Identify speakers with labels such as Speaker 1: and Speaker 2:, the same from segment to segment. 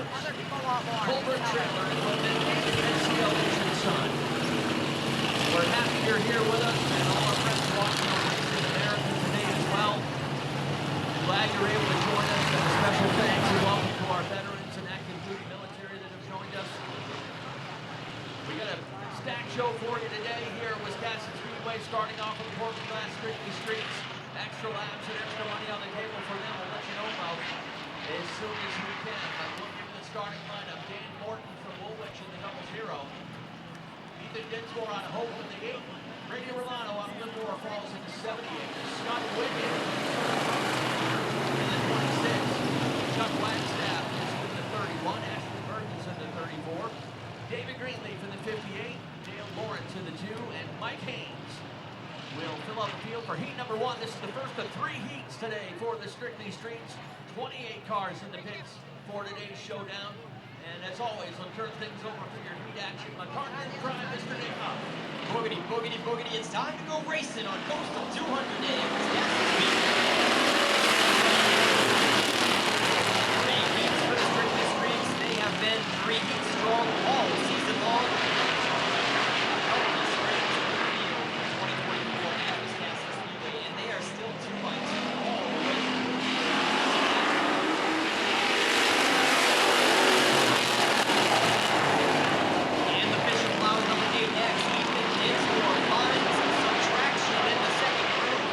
Speaker 1: Culver Trailer Equipment, and T&L Son. We're happy you're here with us, and all our friends watching on in America today as well. Glad you're able to join us, and a special thanks and welcome to our veterans and active duty military that have joined us. We got a stacked show for you today here at Wisconsin Speedway, starting off with the Portland Glass Strictly Streets. Extra laps and extra money on the table for them. We'll let you know about as soon as we can. I'm looking at the starting lineup. Dan Morton from Woolwich in the double zero. Ethan Dinsmore on Hope in the 8. Brady Rolano on Livermore falls in the 78. Scott Wiggin in the 26. Chuck Wagstaff is in the 31. Ashton Burton's in the 34. David Greenleaf in the 58. Dale Lawrence in the 2. And Mike Haynes will fill out the field for heat number 1. This is the first of 3 heats today for the Strictly Streets. 28 cars in the pits for today's showdown. And as always, I'll turn things over for your heat action. McCartney Drive, Mr. Dayhoff.
Speaker 2: Boogity, boogity, boogity. It's time to go racing on Coastal 200 A. Three heats for the Strictly Streets. They have been 3 heats strong all season long. And they are still 2 by 2 all the way. And the Bishop plows number 8X. Ethan Dinsmore finds some traction in the second group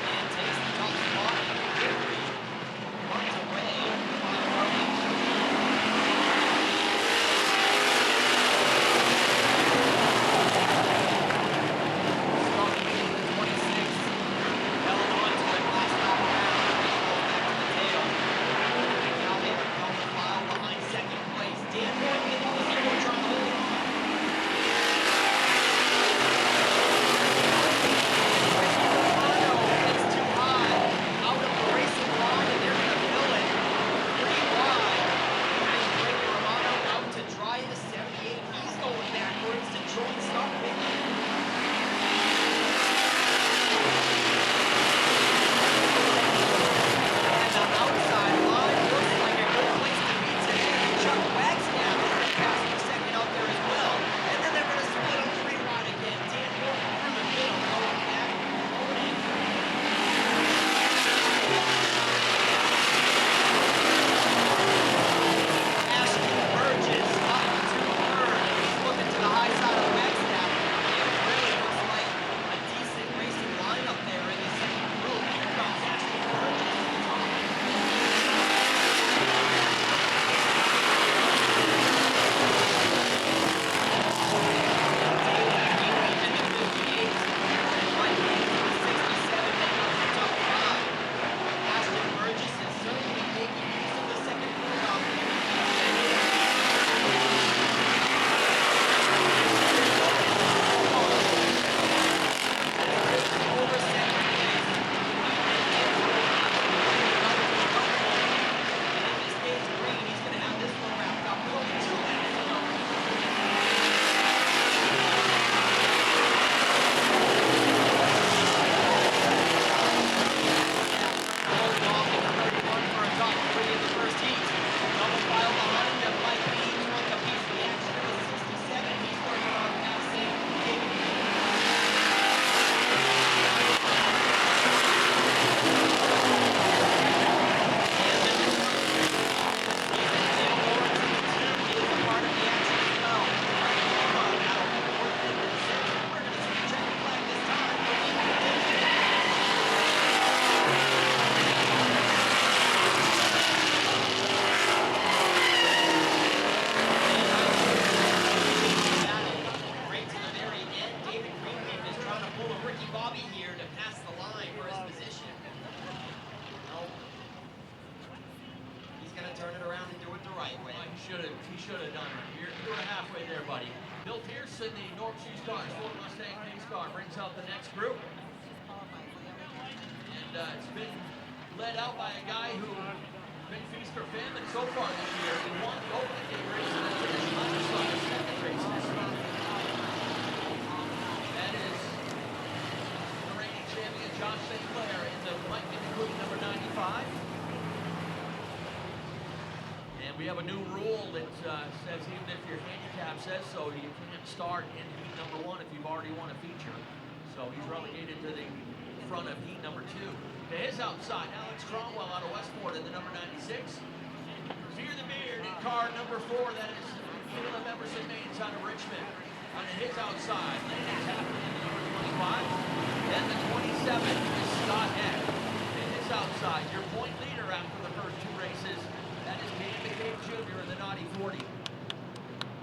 Speaker 2: and takes the top spot in victory. Runs away by Harley. Starting in the 26. Held on to it last lap around. Back to the tail. And now they have come a mile behind second place. Dan Morgan in the zero trying to hold it on. It's too high. Out of the racing line, and they're going to fill it pretty wide. And Brady Romano out to try the 78. He's going backwards to join Scott Wiggin. And the outside line looks like a good place to be today. Chuck Wagstaff passed for second out there as well. And then they're going to split on 3 wide again. Dan Morton through the middle, going back, loading. Ashton Burgess up to third. He's looking to the high side of Wagstaff. It really looks like a decent racing lineup there in the second group. Here comes Ashton Burgess to the top. Ashton Burgess is certainly making use of the second group out there. Over second place. And in this case, Green, he's going to have this one wrapped up. We're only 2 laps to go. Hold off in the 31 for a top 3 in the first heat. Double file behind him. Mike Haynes wants a piece of the action in the 67. He's working on passing David. Right to the very end, David Greenleaf is trying to pull a Ricky Bobby here to pass the line for his position. Nope. He's going to turn it around and do it the right way.
Speaker 1: He should have done it. You're halfway there, buddy. Bill Pearson, the North Shoes Cars Ford Mustang Pace car, brings out the next group. And it's been led out by a guy who been feast or famine so far this year. He won the opening day race and then finished on the second race this week. That is the reigning champion Josh St. Clair in the Mike McQueen number 95. And We have a new rule that says even if your handicap says so, you can't start in heat number 1 if you've already won a feature. So he's relegated to the front of heat number 2. To his outside, Alex Cromwell out of Westport in the number 96. Fear the Beard in car number 4, that is Caleb Emerson Maines out of Richmond. On his outside, Landon Tappan in the number 25. Then the 27 is Scott Heck. In his outside, your point leader after the first 2 races, that is Dan McCabe Jr. in the Naughty 40.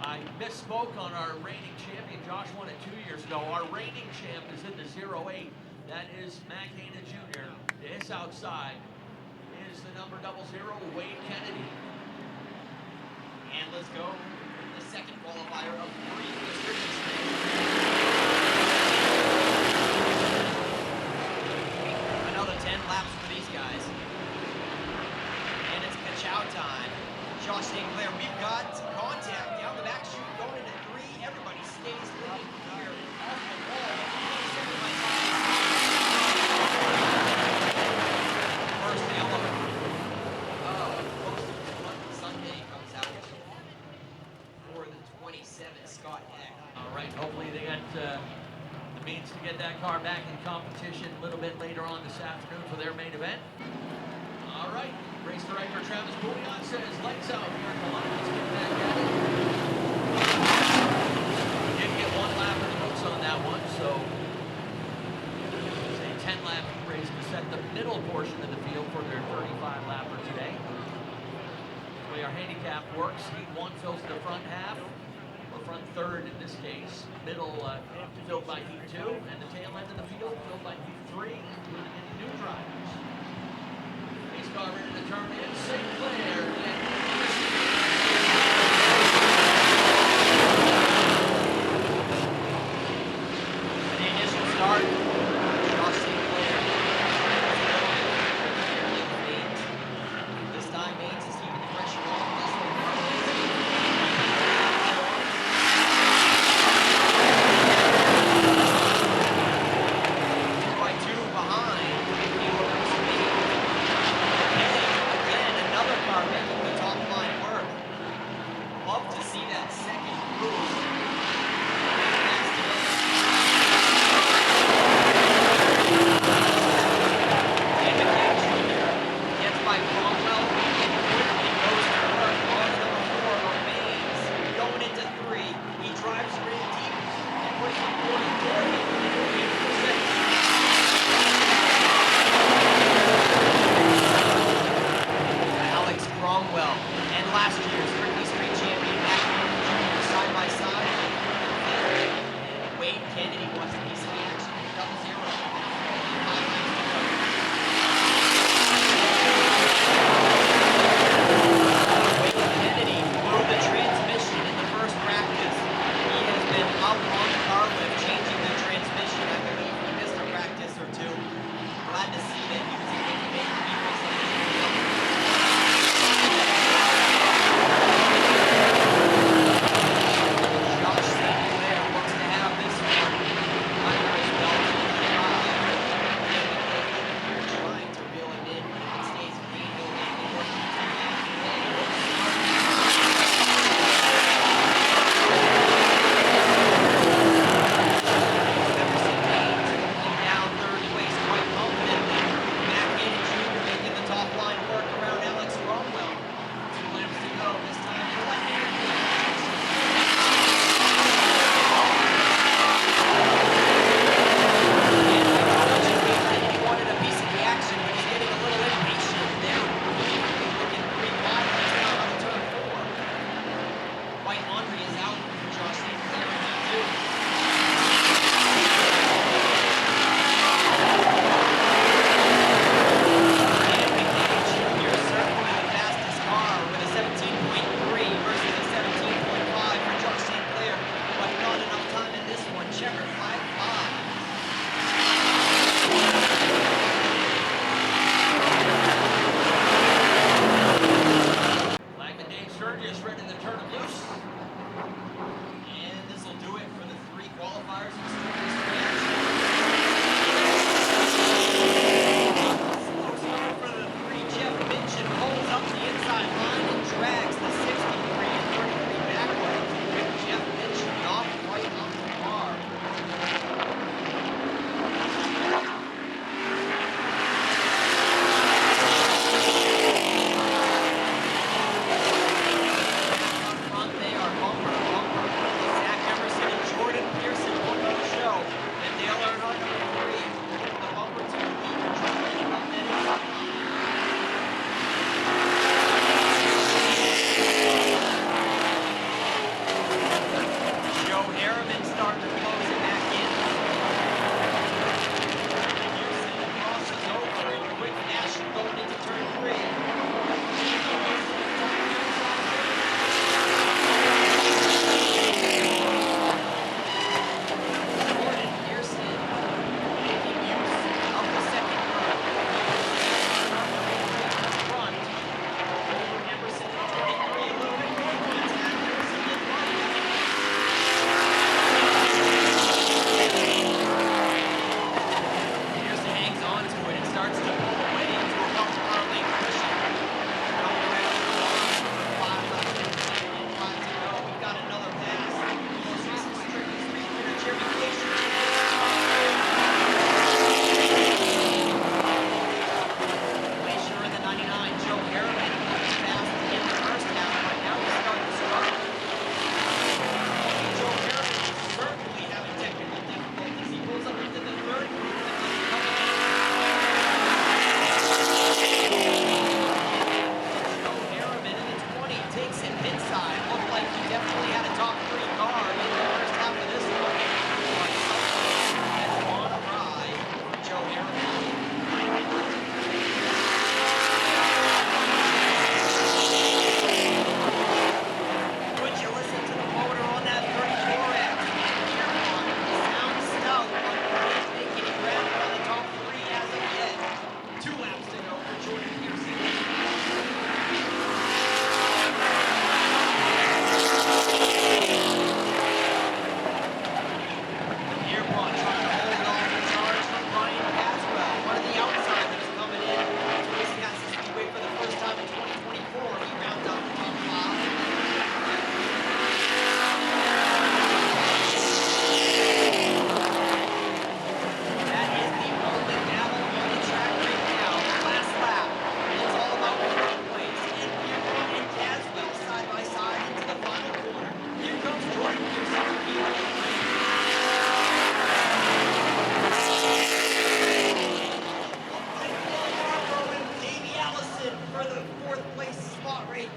Speaker 1: I misspoke on our reigning champion. Josh won it 2 years ago. Our reigning champ is in the 08. That is Matt Hanna Jr. To his outside is the number 00, Wade Kennedy.
Speaker 2: And let's go. The second qualifier of 3 restrictions. Another 10 laps for these guys. And it's Kachow time. Josh St. Clair, we've got contact down the back chute going into 3. Everybody stays lean here off the wall. 27 by time. First yellow. Sunday comes out for the 27, Scott Heck.
Speaker 1: All right, hopefully they got the means to get that car back in competition a little bit later on this afternoon for their main event. All right, race director Travis Bouillon says lights out here at the line. Let's get back at it. We did get 1 lap in the books on that one, so it's a 10-lap race to set the middle portion of the field for their 35-lapper today. The way our handicap works, heat 1 fills the front half, or front third in this case, middle filled by heat 2, and the tail end of the field filled by heat 3, including any new drivers. Race car ready to turn in, St. Clair, and
Speaker 2: the initial start, Josh St. Clair. This time Maines is keeping the pressure on. By 2 behind, Caleb Emerson Maines. Again, another car making the top line work. Love to see that second boost. By Cromwell, and quickly goes to work on number 4 of Maines. Going into 3, he drives her in deep and puts the 44 into 8%. Alex Cromwell and last year's Strictly Straight champion Matt Hanna Jr. side by side. And Wade Kennedy wants a piece of the action. 00. Transmission in the first practice. He has been up on the car lift, changing the transmission. I believe he missed a practice or 2. Glad to see that he was able to make the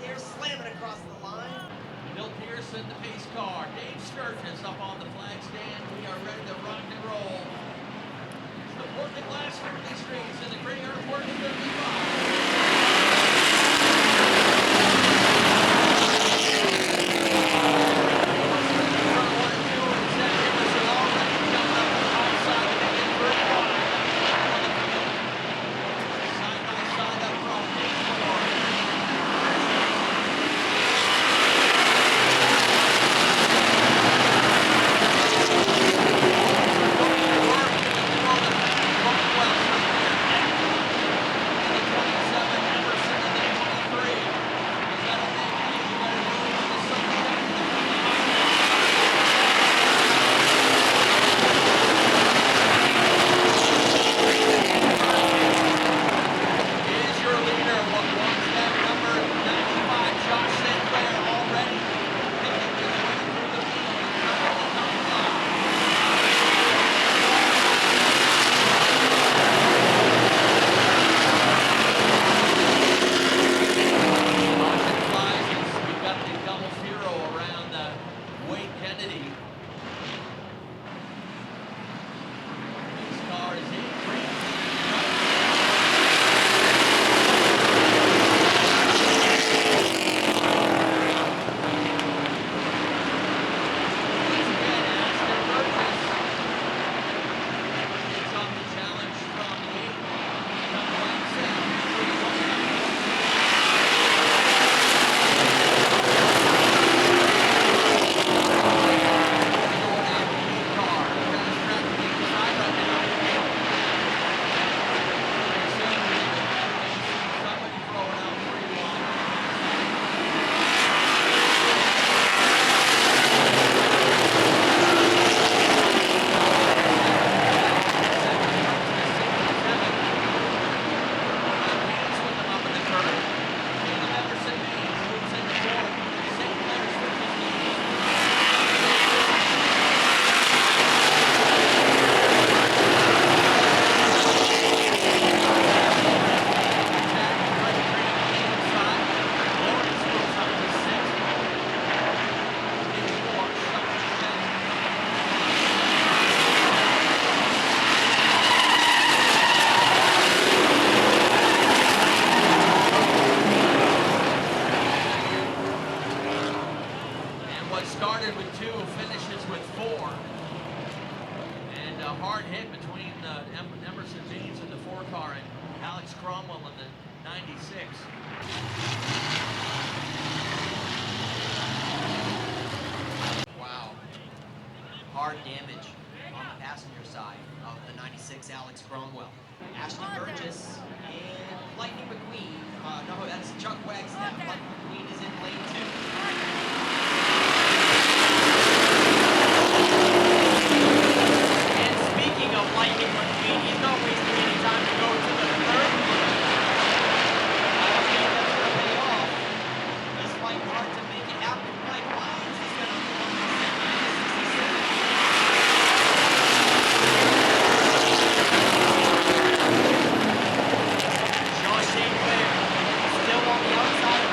Speaker 2: there, slamming across the line.
Speaker 1: Bill Pearson, the pace car. Dave Sturgis up on the flag stand. We are ready to rock and roll. It's the Portland Glass 50 Streets in the gray airport 35. Started with 2, finishes with 4. And a hard hit between Emerson Baines in the 4 car and Alex Cromwell in the 96.
Speaker 2: Wow. Hard damage on the passenger side of the 96 Alex Cromwell. Ashton Burgess and Lightning McQueen. No, that's Chuck Wagstaff. Lightning McQueen is in lane 2. Speaking of Lightning McQueen, he's not wasting any time to go to the third one. I don't think that's going to pay off. He's fighting hard to make it happen. Mike Lyons is going to move on to 67. Sean St. Clair still on the outside of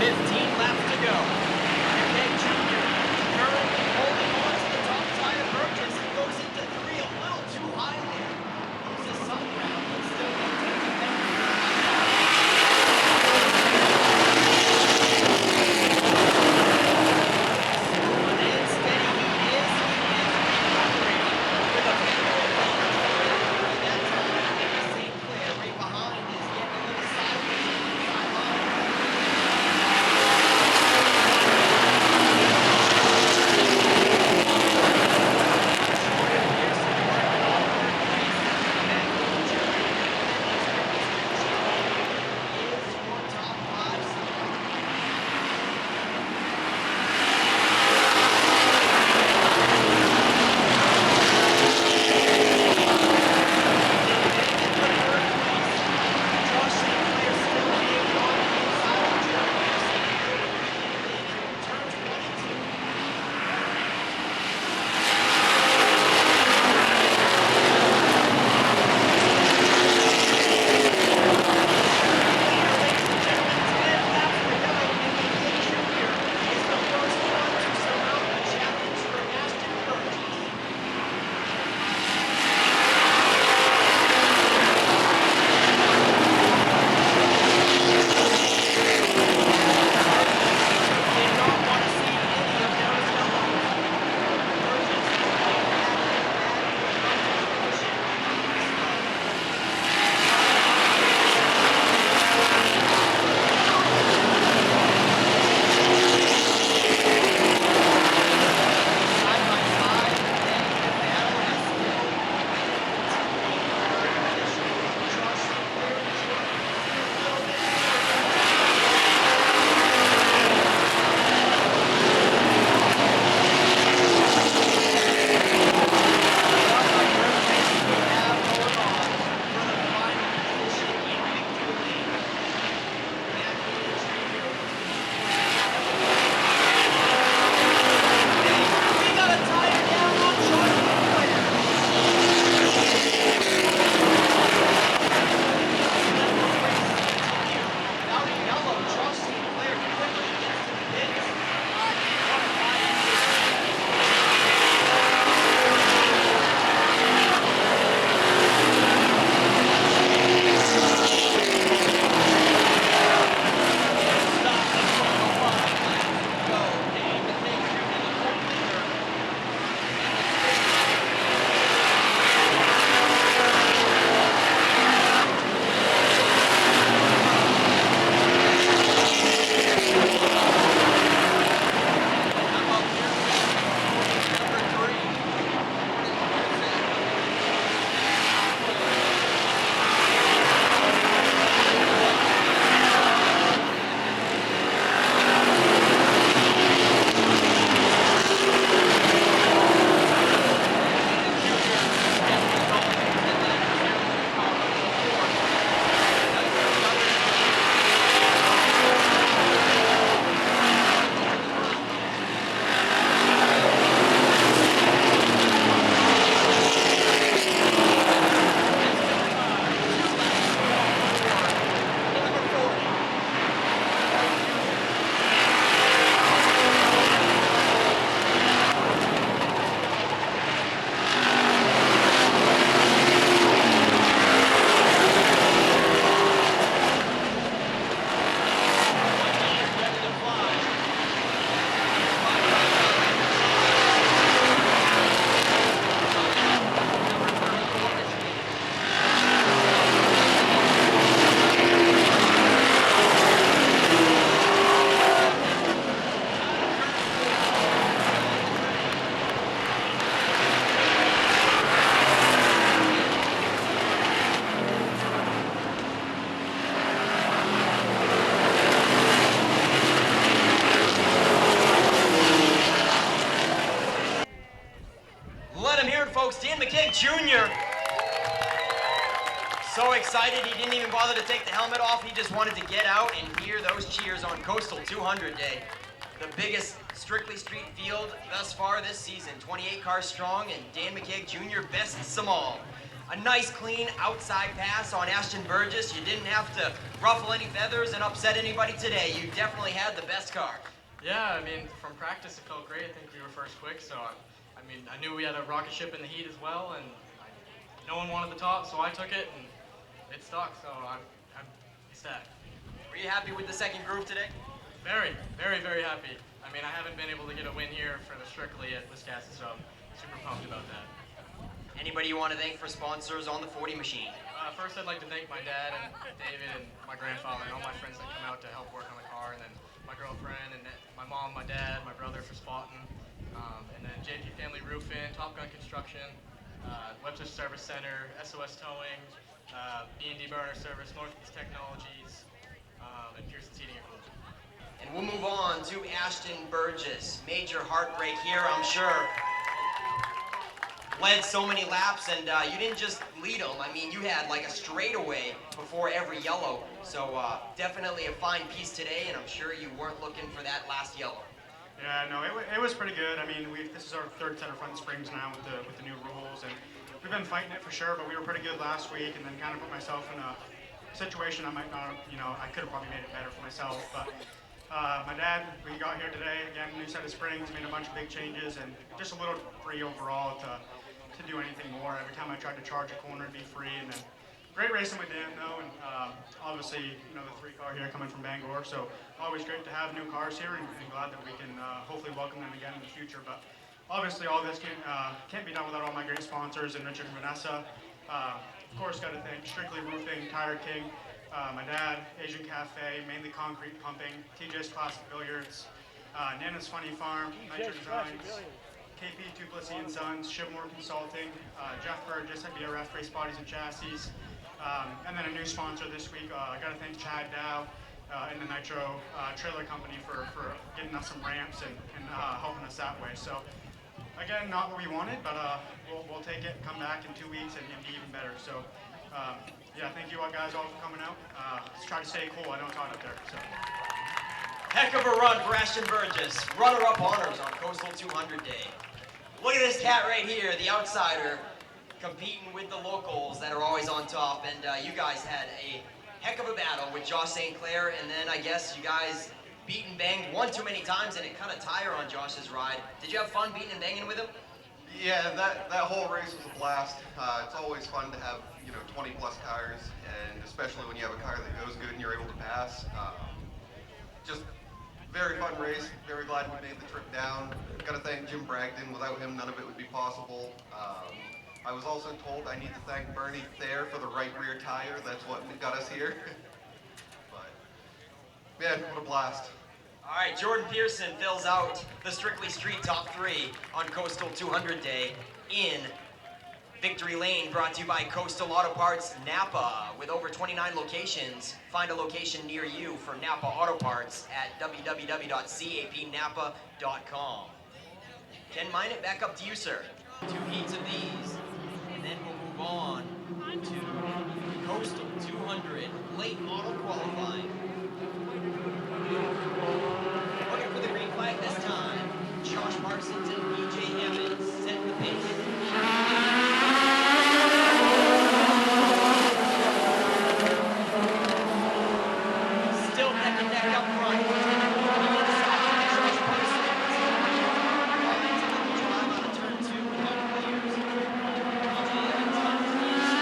Speaker 2: 15 laps to go. McKay Jr. currently holding on to the top side of Burgess. He goes into 3 a little too high there. Loses some ground, but still maintains a down. Smooth and steady he is recuperating with a favorable advantage that time. St. Clair right behind is getting a little sideways on the sideline. Jr. So excited he didn't even bother to take the helmet off. He just wanted to get out and hear those cheers on Coastal 200 Day. The biggest strictly street field thus far this season. 28 cars strong, and Dan McKay Jr. bests them all. A nice, clean outside pass on Ashton Burgess. You didn't have to ruffle any feathers and upset anybody today. You definitely had the best car.
Speaker 3: Yeah, I mean, from practice it felt great. I think we were first quick, so I mean, I knew we had a rocket ship in the heat as well, and no one wanted the top, so I took it, and it stuck, so I'm ecstatic.
Speaker 2: Were you happy with the second groove today?
Speaker 3: Very, very, very happy. I mean, I haven't been able to get a win here for the Strictly at Wisconsin, so I'm super pumped about that.
Speaker 2: Anybody you want to thank for sponsors on the 40 machine?
Speaker 3: First, I'd like to thank my dad and David and my grandfather and all my friends that come out to help work on the car, and then my girlfriend and my mom, my dad, my brother for spotting, and then JP Family Roofing, Top Gun Construction, Webster Service Center, SOS Towing, B&D Burner Service, Northeast Technologies, and Pearson's Heating and Cooling.
Speaker 2: And we'll move on to Ashton Burgess. Major heartbreak here, I'm sure. Led so many laps, and you didn't just lead them. I mean, you had like a straightaway before every yellow. So definitely a fine piece today, and I'm sure you weren't looking for that last yellow.
Speaker 4: Yeah, no, it was pretty good. I mean, this is our third set of front springs now with the new rules, and we've been fighting it for sure. But we were pretty good last week, and then kind of put myself in a situation I might not, I could have probably made it better for myself. But my dad, we got here today again, new set of springs, made a bunch of big changes, and just a little free overall to do anything more. Every time I tried to charge a corner, it'd be free, and then great racing with Dan though, and obviously the 3-car here coming from Bangor, so always great to have new cars here, and glad that we can hopefully welcome them again in the future. But obviously all this can't be done without all my great sponsors and Richard and Vanessa. Of course, got to thank Strictly Roofing, Tire King, my dad, Asian Cafe, mainly concrete pumping, TJ's Classic Billiards, Nana's Funny Farm, Nitro Designs, KP Duplessis and Sons, Shipmore Consulting, Jeff Burgess at BRF Race Bodies and Chassis, and then a new sponsor this week. I got to thank Chad Dow and the Nitro Trailer Company for getting us some ramps and helping us that way. So again, not what we wanted, but we'll take it, come back in 2 weeks and be even better. So yeah, thank you all guys all for coming out. Let's try to stay cool. I know it's hot out there. So.
Speaker 2: Heck of a run for Ashton Burgess. Runner-up honors on Coastal 200 Day. Look at this cat right here, the outsider, competing with the locals that are always on top. And you guys had a heck of a battle with Josh St. Clair, and then I guess you guys beat and banged one too many times, and it cut a tire on Josh's ride. Did you have fun beating and banging with him?
Speaker 5: Yeah, that whole race was a blast. It's always fun to have 20 plus tires, and especially when you have a car that goes good and you're able to pass. Just very fun race. Very glad we made the trip down. Got to thank Jim Bragdon. Without him, none of it would be possible. I was also told I need to thank Bernie Thayer for the right rear tire. That's what got us here. But man, what a blast.
Speaker 2: All right, Jordan Pearson fills out the Strictly Street Top 3 on Coastal 200 Day in Victory Lane, brought to you by Coastal Auto Parts Napa. With over 29 locations, find a location near you for Napa Auto Parts at www.capnapa.com. Ken Minot, back up to you, sir. 2 heats of these, and then we'll move on to Coastal 200 late model qualifying. Looking for the green flag this time. Josh Parsons and BJ Evans set the pace. Still neck and neck up front. On the inside, Josh Parsons. Finds a little drive out of turn 2 and clears. BJ Evans on the inside.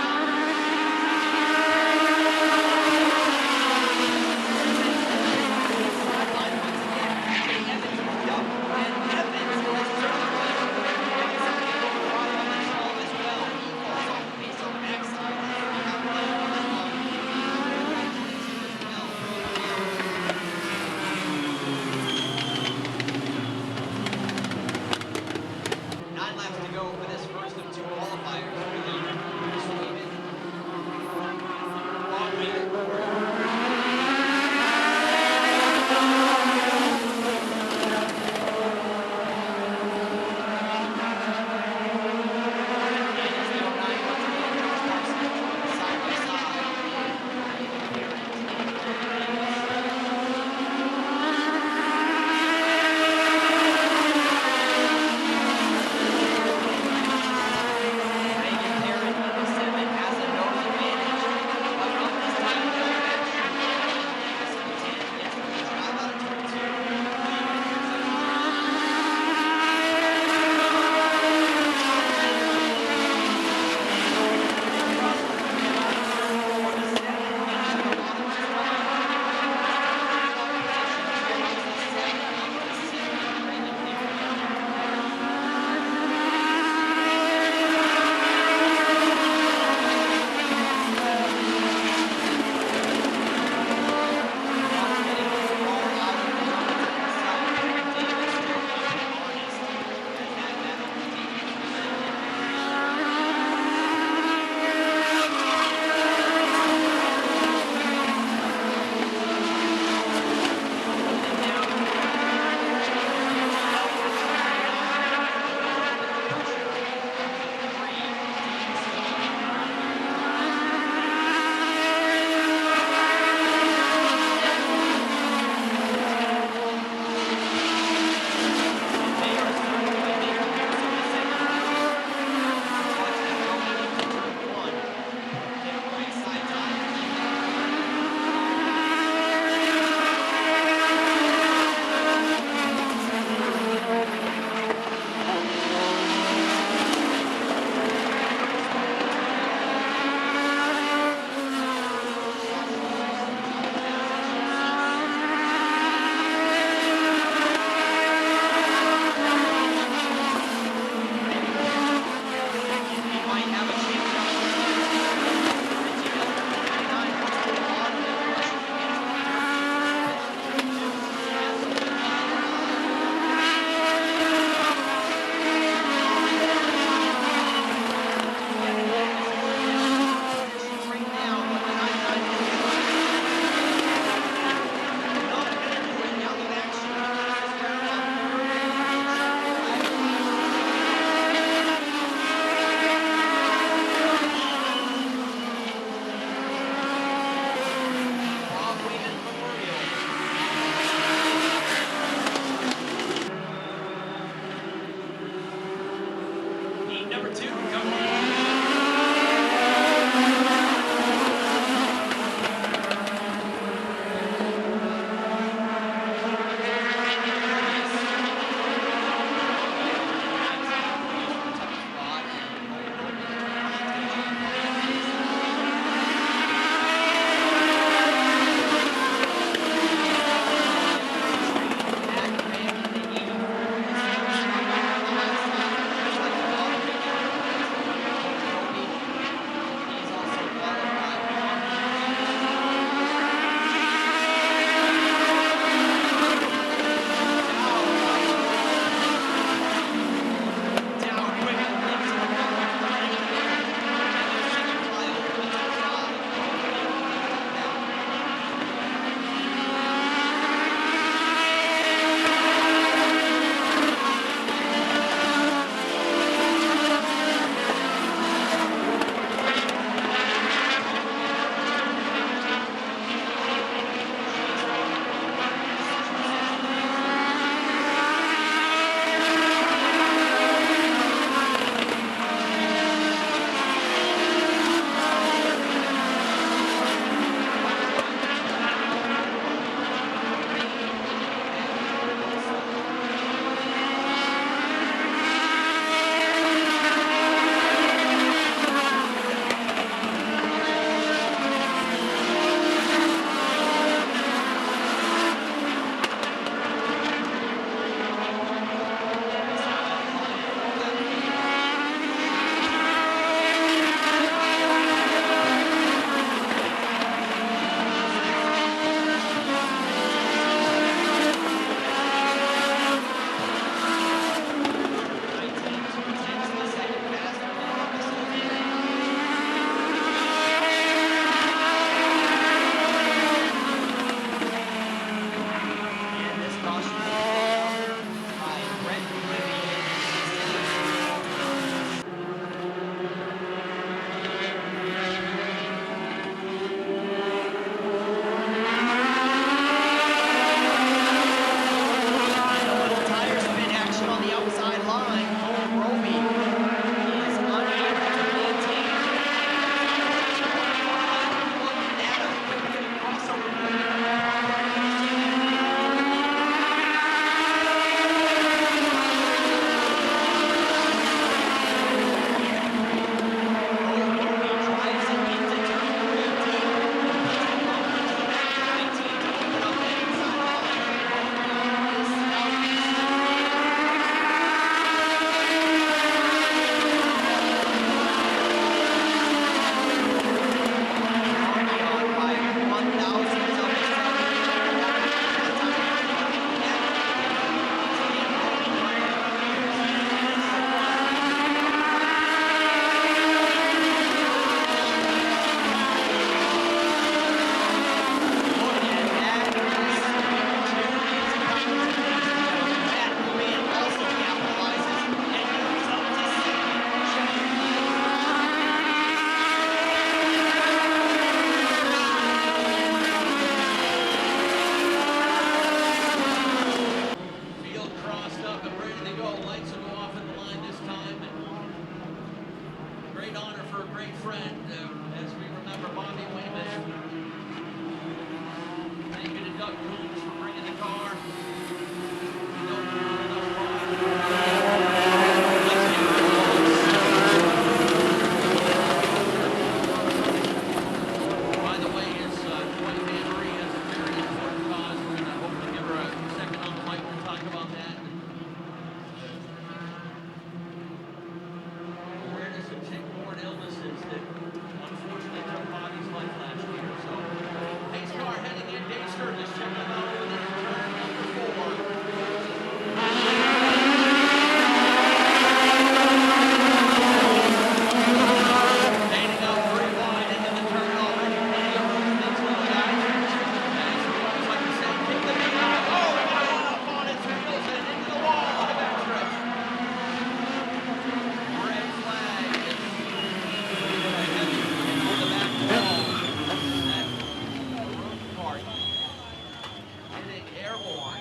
Speaker 1: stay airborne.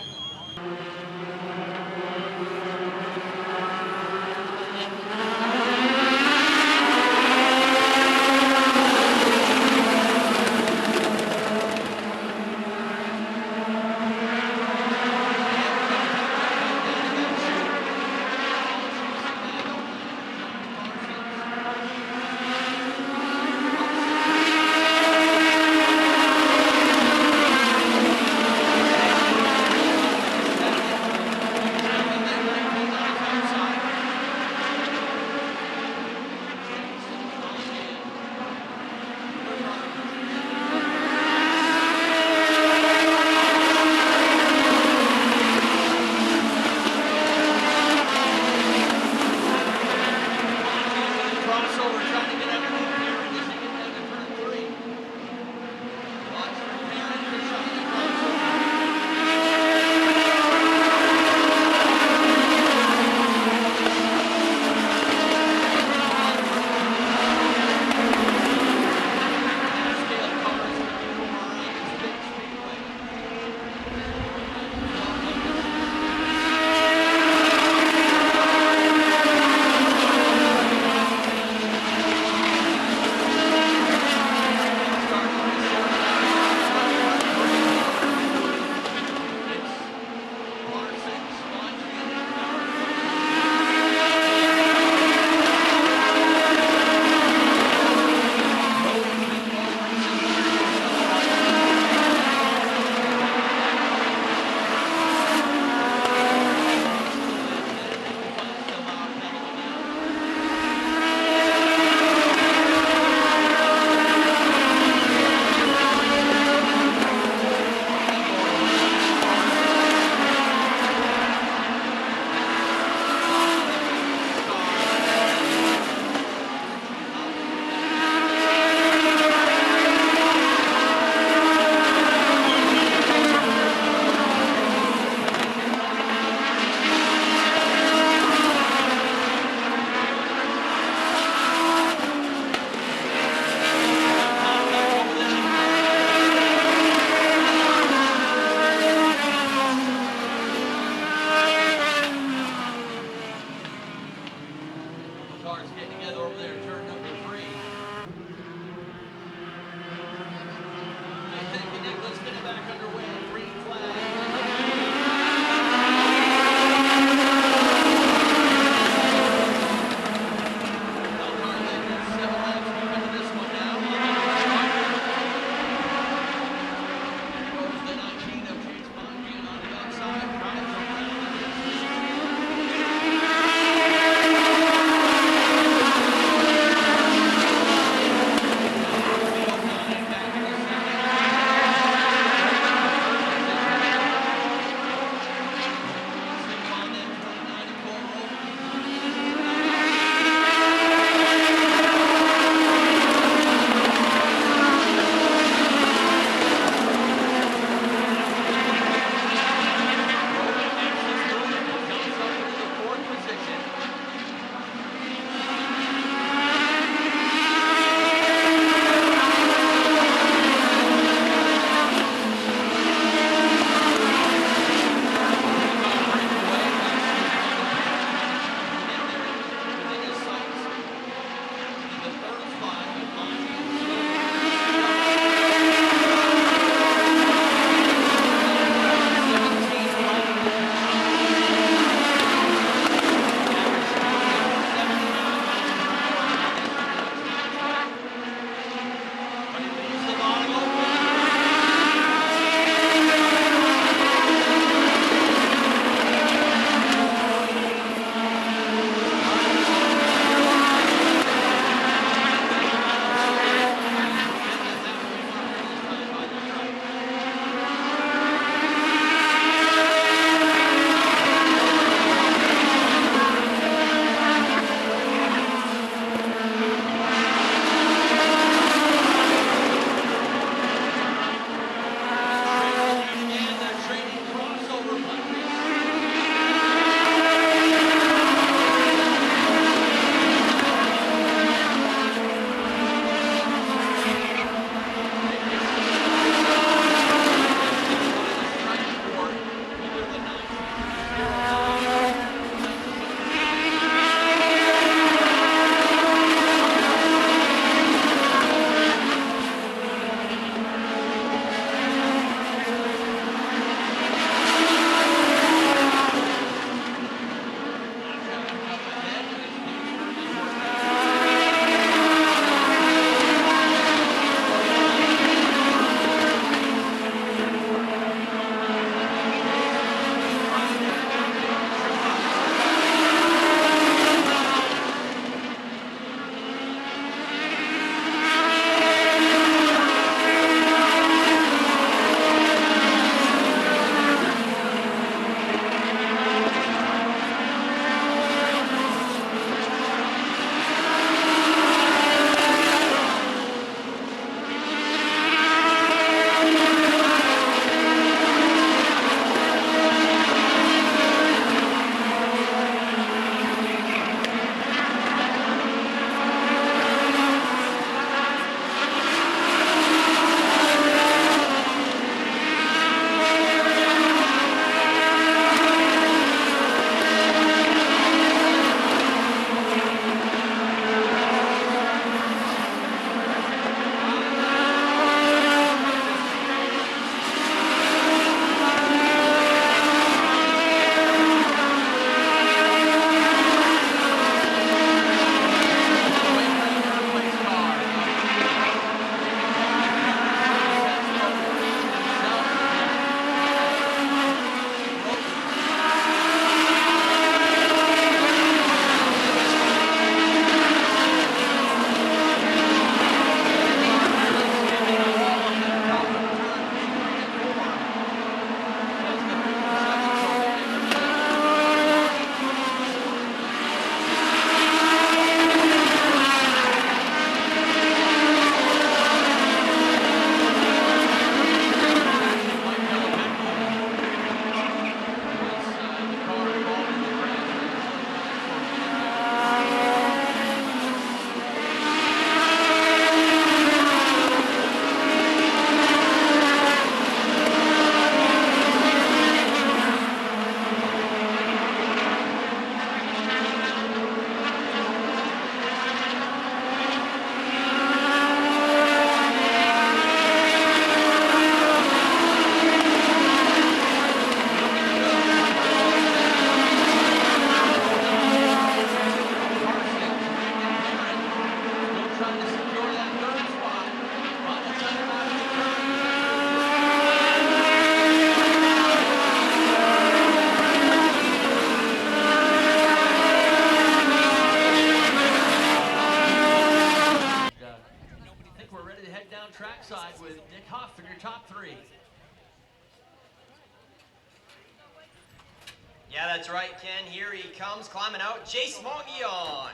Speaker 2: Yeah, that's right, Ken. Here he comes, climbing out. Jace Mongion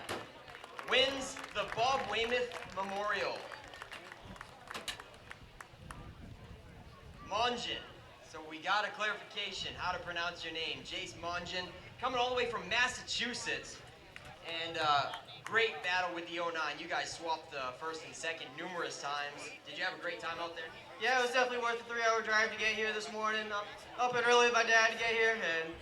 Speaker 2: wins the Bob Wayth Memorial. Mongion. So we got a clarification how to pronounce your name. Jace Mongion, coming all the way from Massachusetts. And great battle with the 09. You guys swapped the first and second numerous times. Did you have a great time out there?
Speaker 6: Yeah, it was definitely worth the 3-hour drive to get here this morning. Up and early with my dad to get here, and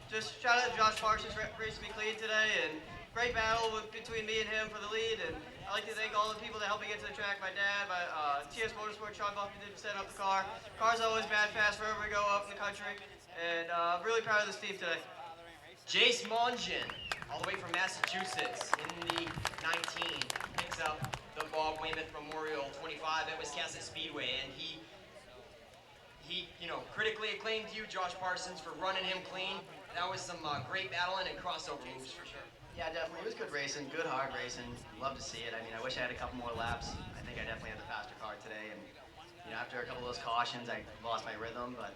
Speaker 6: just shout out to Josh Parsons for racing me clean today, and great battle between me and him for the lead. And I'd like to thank all the people that helped me get to the track. My dad, my TS Motorsports, Sean Buffy did set up the car. Car's always bad fast wherever we go up in the country, and I'm really proud of this team today.
Speaker 2: Jace Mongion, all the way from Massachusetts, in the 19, picks up the Bob Wayth Memorial 25 at Wiscasset Speedway, and he critically acclaimed you, Josh Parsons, for running him clean. That was some great battling and crossover moves for sure.
Speaker 6: Yeah, definitely. It was good racing, good hard racing. Love to see it. I mean, I wish I had a couple more laps. I think I definitely had the faster car today, and after a couple of those cautions, I lost my rhythm. But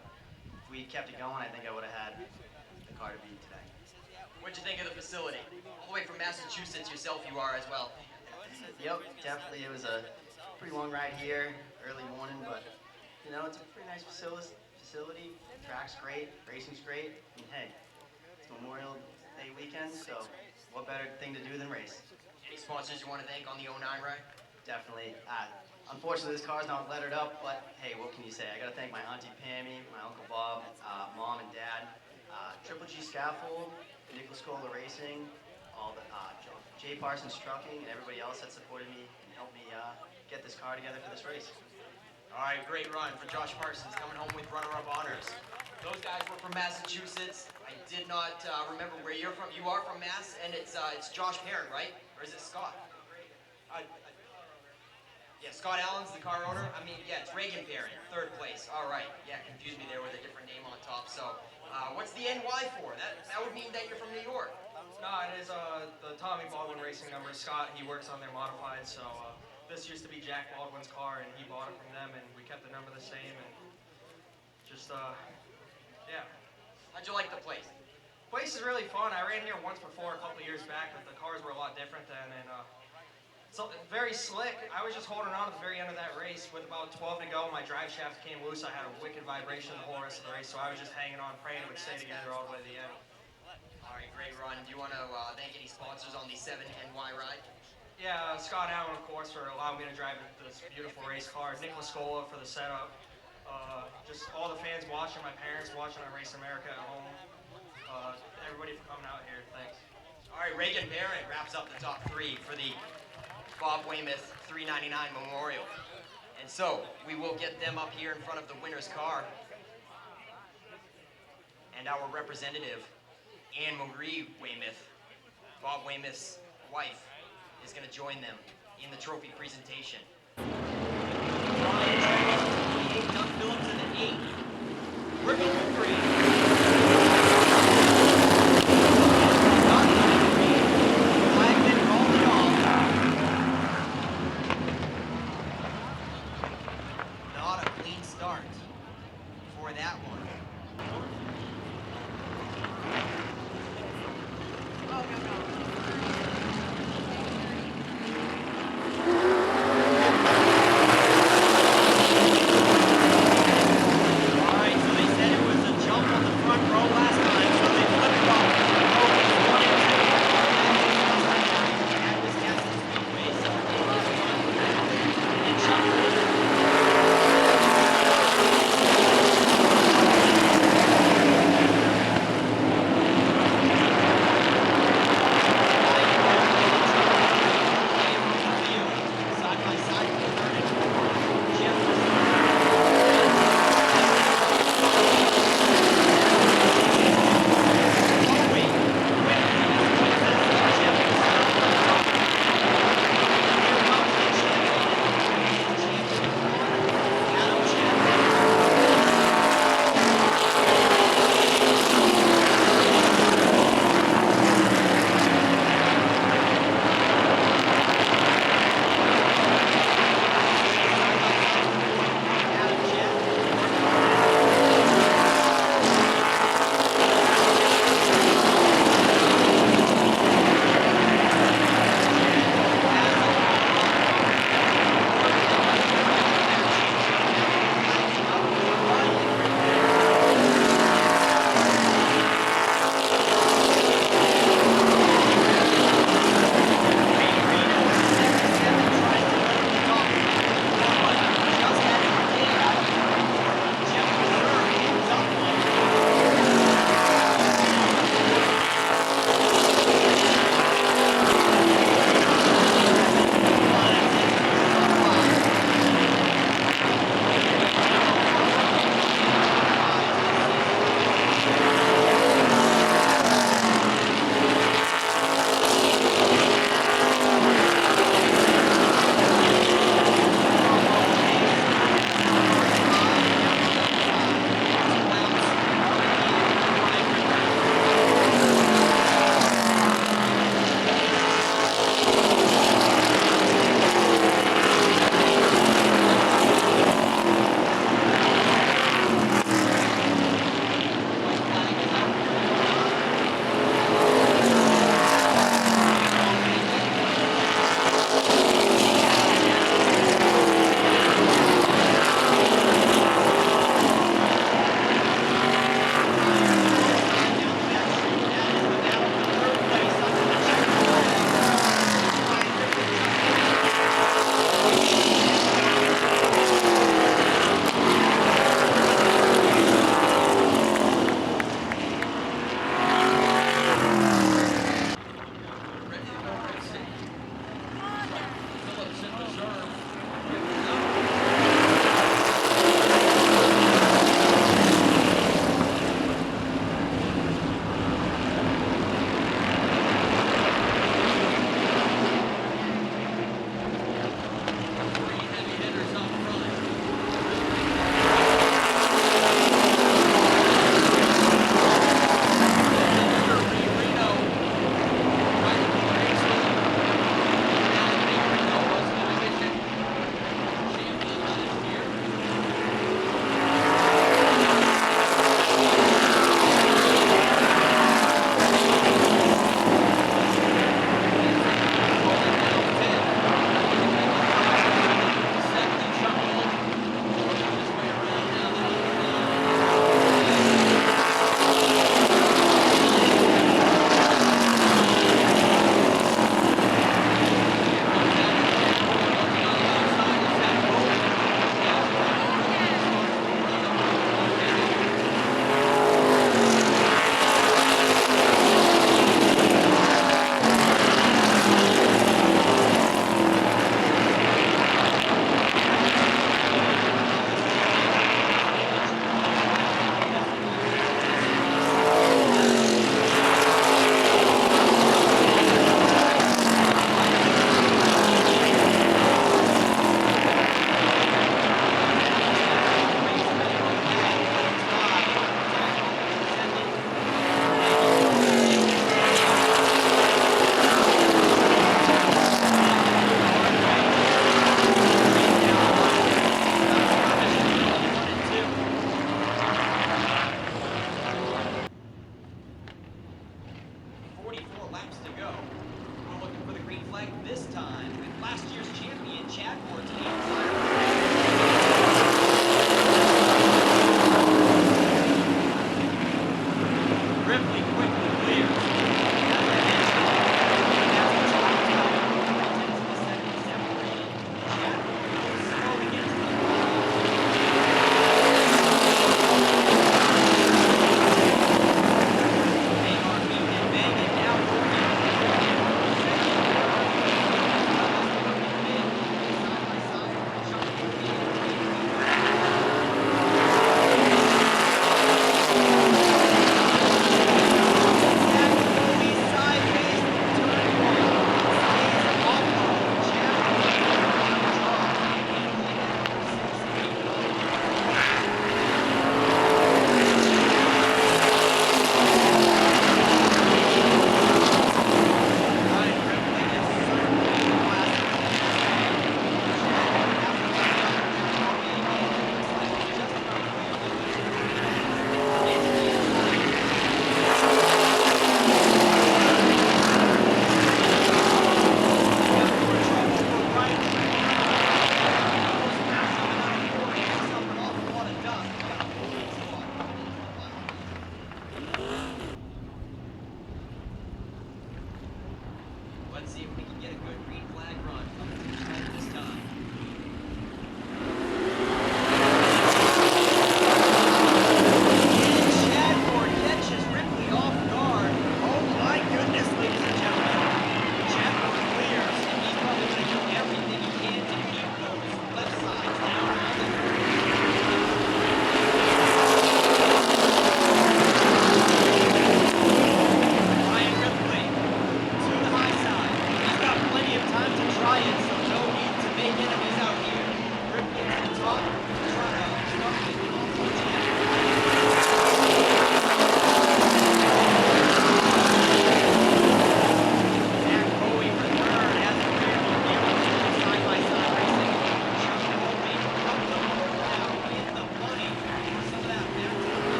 Speaker 6: if we kept it going, I think I would have had the car to beat today.
Speaker 2: What'd you think of the facility? All the way from Massachusetts yourself, you are as well.
Speaker 6: Yep, definitely. It was a pretty long ride here, early morning, but it's a pretty nice facility. Track's great, racing's great, and hey, it's Memorial Day weekend, so what better thing to do than race?
Speaker 2: Any sponsors you want to thank on the 09 ride?
Speaker 6: Definitely. Unfortunately, this car's not lettered up, but hey, what can you say? I got to thank my auntie Pammy, my uncle Bob, mom and dad, Triple G Scaffold, Nicholas Cola Racing, all the Jay Parsons Trucking, and everybody else that supported me and helped me get this car together for this race.
Speaker 2: All right, great run for Josh Parsons, coming home with runner-up honors. Those guys were from Massachusetts. I did not remember where you're from. You are from Mass, and it's Josh Perrin, right? Or is it Scott? Yeah, Scott Allen's the car owner. I mean, yeah, it's Reagan Perrin, third place. All right, yeah, confused me there with a different name on top. So, what's the NY for? That would mean that you're from New York.
Speaker 7: No, it is the Tommy Baldwin Racing number. Scott, he works on their modifieds, so this used to be Jack Baldwin's car, and he bought it from them, and we kept the number the same, and just, yeah.
Speaker 2: How'd you like the place?
Speaker 7: Place is really fun. I ran here once before a couple years back, but the cars were a lot different then, and so very slick. I was just holding on at the very end of that race. With about 12 to go, my drive shaft came loose. I had a wicked vibration the whole rest of the race, so I was just hanging on, praying it would stay together all the way to the end.
Speaker 2: All right, great run. Do you want to thank any sponsors on the 7NY ride?
Speaker 7: Yeah, Scott Allen, of course, for allowing me to drive this beautiful race car. Nicholas Cola for the setup. Just all the fans watching, my parents watching on Race America at home. Everybody for coming out here. Thanks.
Speaker 2: All right, Reagan Barrett wraps up the top 3 for the Bob Wayth 399 Memorial. And so, we will get them up here in front of the winner's car. And our representative, Anne Marie Wayth, Bob Wayth's wife, is going to join them in the trophy presentation. Doug Phillips in the 8. We're going green. Not going green. Flag been called it off. Not a clean start for that one. Alright, so they said it was a jump right this time with last year's champion, Chad Morton. Ripley quickly clears.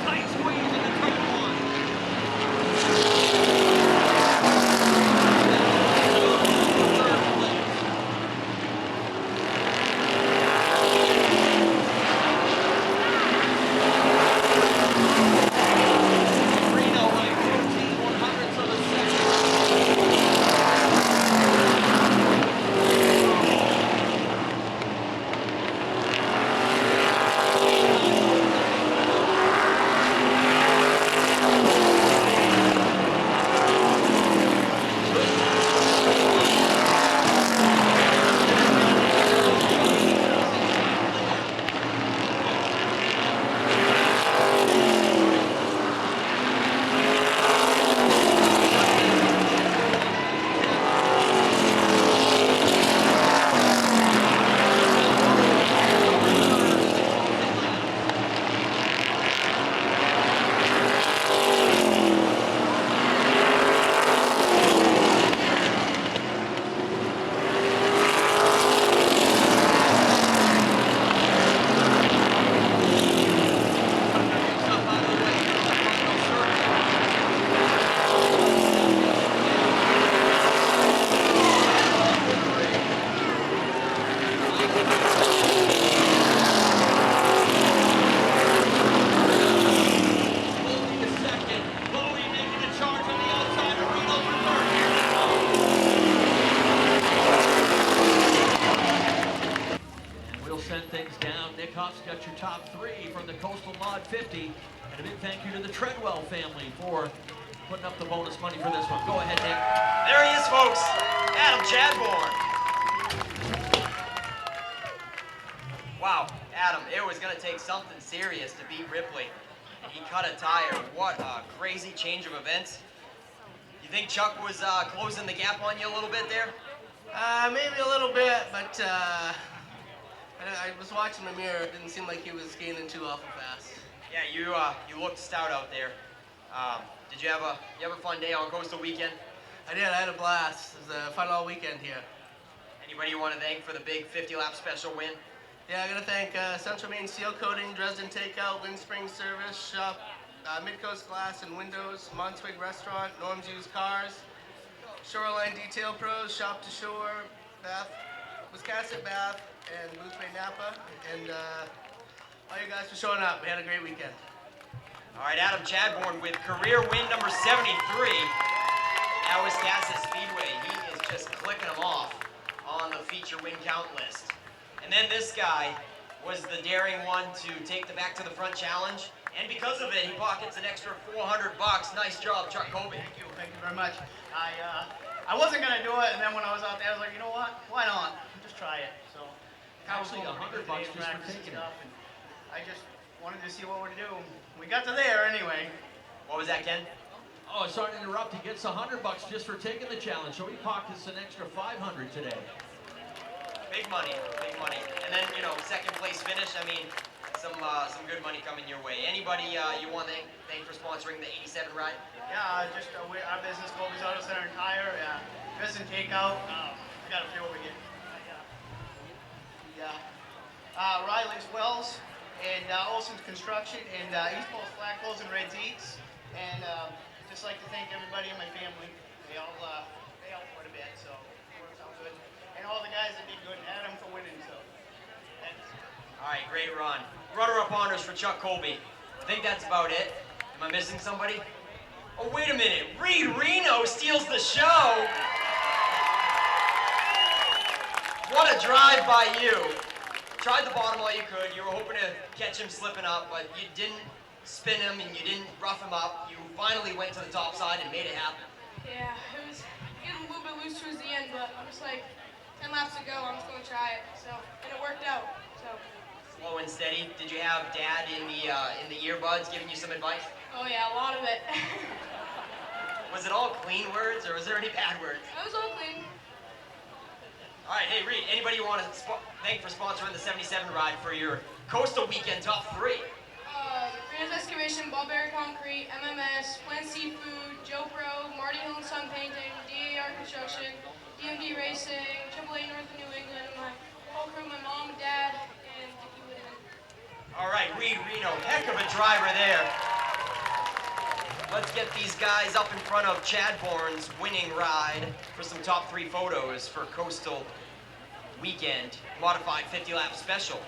Speaker 1: Tight squeeze in the turn one. Third place. Reno by 15/100ths of a second. Got your top three from the Coastal Mod 50. And a big thank you to the Treadwell family for putting up the bonus money for this one. Go ahead, Nick.
Speaker 2: There he is, folks. Adam Chadbourne. Wow, Adam, it was going to take something serious to beat Ripley. He cut a tire. What a crazy change of events. You think Chuck was closing the gap on you a little bit there?
Speaker 6: Maybe a little bit, but I was watching the mirror. It didn't seem like he was gaining too awful fast.
Speaker 2: Yeah, you looked stout out there. Did you have a fun day on Coastal Weekend?
Speaker 6: I did. I had a blast. It was a fun all weekend here.
Speaker 2: Anybody you want to thank for the big 50-lap special win?
Speaker 6: Yeah, I'm going to thank Central Maine Seal Coating, Dresden Takeout, Windspring Service, Shop, Midcoast Glass and Windows, Montswig Restaurant, Norm's Used Cars, Shoreline Detail Pros, Shop to Shore, Bath, Wiscasset Bath, and Booth Bay Napa, and all you guys for showing up. We had a great weekend.
Speaker 2: All right, Adam Chadbourne with career win number 73 at Wiscasset Speedway. He is just clicking them off on the feature win count list. And then this guy was the daring one to take the Back to the Front challenge, and because of it, he pockets an extra $400. Nice job, Chuck Colby.
Speaker 8: Thank you very much. I wasn't gonna do it, and then when I was out there, I was like, you know what? Why not? Just try it. So
Speaker 1: Actually, $100 just for taking it.
Speaker 8: And I just wanted to see what we'd do. We got to there anyway.
Speaker 2: What was that, Ken?
Speaker 1: Oh, sorry to interrupt. He gets $100 just for taking the challenge, so he pockets an extra $500 today.
Speaker 2: Big money, big money. And then, you know, second place finish, I mean, some good money coming your way. Anybody you want to thank for sponsoring the 87 ride?
Speaker 8: Yeah, just our business, Colby's Auto Center and Tire, Dresden Takeout. I got a few over here. Riley's Wells, and Olson's Construction, and East Coast Flat Clothes and Red's Eats. And just like to thank everybody in my family. They all quite a bit, so it works out good. And all the guys that did good, and Adam for winning, so thanks.
Speaker 2: All right, great run. Runner-up honors for Chuck Colby. I think that's about it. Am I missing somebody? Oh, wait a minute. Reed Reno steals the show. What a drive by you. Tried the bottom all you could. You were hoping to catch him slipping up, but you didn't spin him and you didn't rough him up. You finally went to the top side and made it happen.
Speaker 9: Yeah, it was getting a little bit loose towards the end, but I'm just like 10 laps to go. I'm just going to try it. So, and it worked out. So.
Speaker 2: Slow and steady. Did you have Dad in the earbuds giving you some advice?
Speaker 9: Oh yeah, a lot of it.
Speaker 2: Was it all clean words or was there any bad words?
Speaker 9: It was all clean.
Speaker 2: All right, hey Reed, anybody you want to thank for sponsoring the 77 ride for your Coastal Weekend top three?
Speaker 9: The Trans Excavation, Ballberry Concrete, MMS, Plant Seafood, Joe Pro, Marty Hill and Son Painting, DAR Construction, DMD Racing, AAA North of New England, and my whole crew, my mom, dad, and Dickie Whitman.
Speaker 2: All right, Reed Reno, heck of a driver there. Let's get these guys up in front of Chad Bourne's winning ride for some top 3 photos for Coastal Weekend Modified 50 Lap Special.